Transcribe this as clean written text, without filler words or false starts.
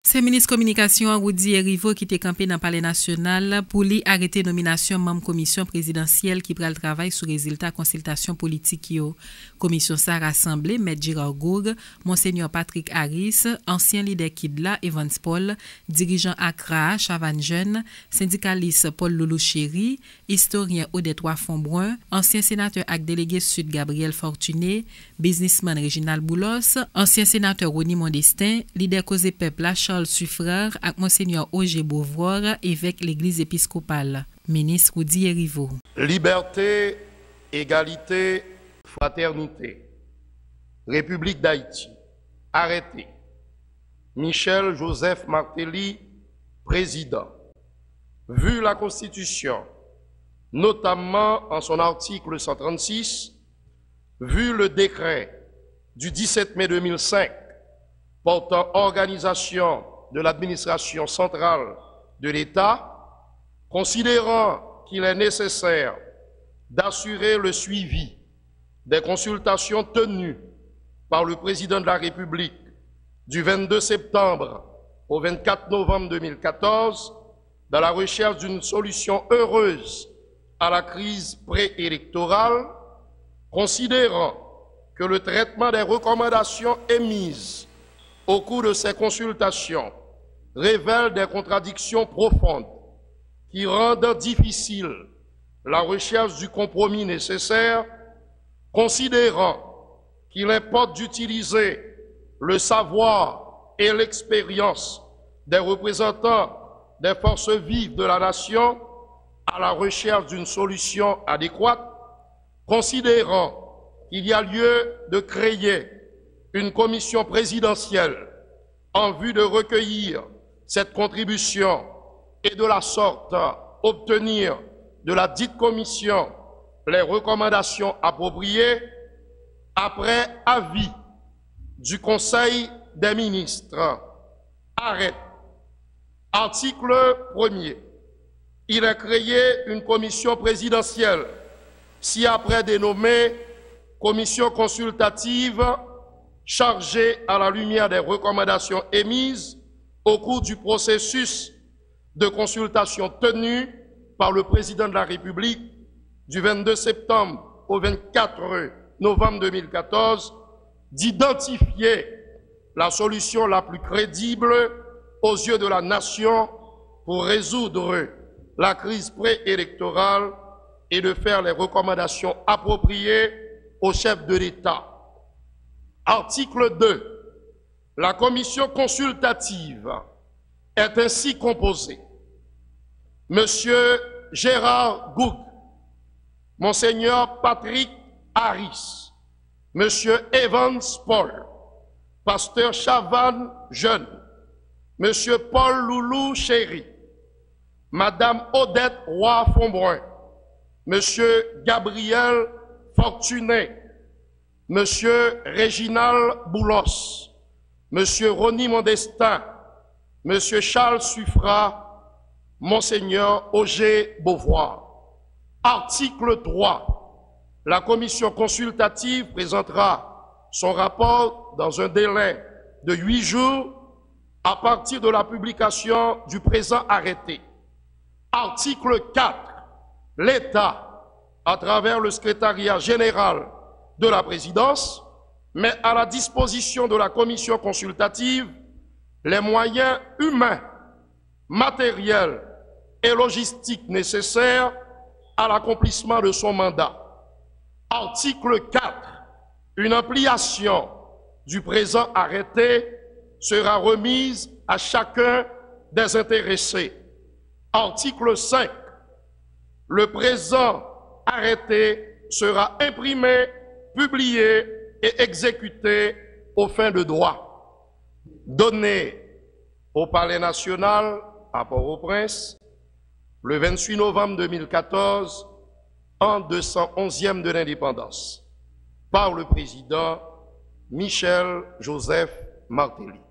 C'est ministre communication Woody Erivo qui était campé dans le palais national pour lui arrêter nomination membre commission présidentielle qui prend le travail sur résultat consultation politique yo. Commission ça rassemblé Maître Gérard Gourg, Monseigneur Patrick Harris, ancien leader Kidla Evans Paul, dirigeant Accra Chavannes Jeune, syndicaliste Paul Loulou Chéri, historien Odette Fonbrun, ancien sénateur ak délégué Sud Gabriel Fortuné, businessman Réginald Boulos, ancien sénateur Rony Mondestin, leader Cause Peuple Charles Suffreur ak Monseigneur Auger Beauvoir, évêque l'église épiscopale. Ministre Woody Erivo. Liberté, égalité, fraternité. République d'Haïti. Arrêté. Michel Joseph Martelly, président. Vu la Constitution, notamment en son article 136, vu le décret du 17 mai 2005 portant organisation de l'administration centrale de l'État, considérant qu'il est nécessaire d'assurer le suivi des consultations tenues par le président de la République du 22 septembre au 24 novembre 2014 dans la recherche d'une solution heureuse à la crise préélectorale, considérant que le traitement des recommandations émises au cours de ces consultations révèle des contradictions profondes qui rendent difficile la recherche du compromis nécessaire, considérant qu'il importe d'utiliser le savoir et l'expérience des représentants des forces vives de la nation à la recherche d'une solution adéquate, considérant qu'il y a lieu de créer une commission présidentielle en vue de recueillir cette contribution et de la sorte obtenir de la dite commission les recommandations appropriées après avis du Conseil des ministres. Arrête. Article 1er. Il a créé une commission présidentielle, si après dénommée commission consultative chargée à la lumière des recommandations émises au cours du processus de consultation tenu par le président de la République du 22 septembre au 24 novembre 2014, d'identifier la solution la plus crédible aux yeux de la nation pour résoudre la crise préélectorale et de faire les recommandations appropriées au chef de l'État. Article 2. La commission consultative est ainsi composée. Monsieur Gérard Gourg, Monseigneur Patrick Harris, Monsieur Evans Paul, Pasteur Chavannes Jeune, Monsieur Paul Loulou Chéri, Madame Odette Fonbrun, Monsieur Gabriel Fortuné, Monsieur Réginald Boulos, Monsieur Rony Mondestin, Monsieur Charles Suffreur, Monseigneur Auger Beauvoir. Article 3. La commission consultative présentera son rapport dans un délai de 8 jours à partir de la publication du présent arrêté. Article 4. L'État, à travers le secrétariat général de la présidence, met à la disposition de la commission consultative les moyens humains, matériels et logistiques nécessaires à l'accomplissement de son mandat. Article 4. Une ampliation du présent arrêté sera remise à chacun des intéressés. Article 5. Le présent arrêté sera imprimé, publié et exécuté aux fins de droit. Donné au Palais national à Port-au-Prince le 28 novembre 2014, an 211e de l'indépendance, par le président Michel Joseph Martelly.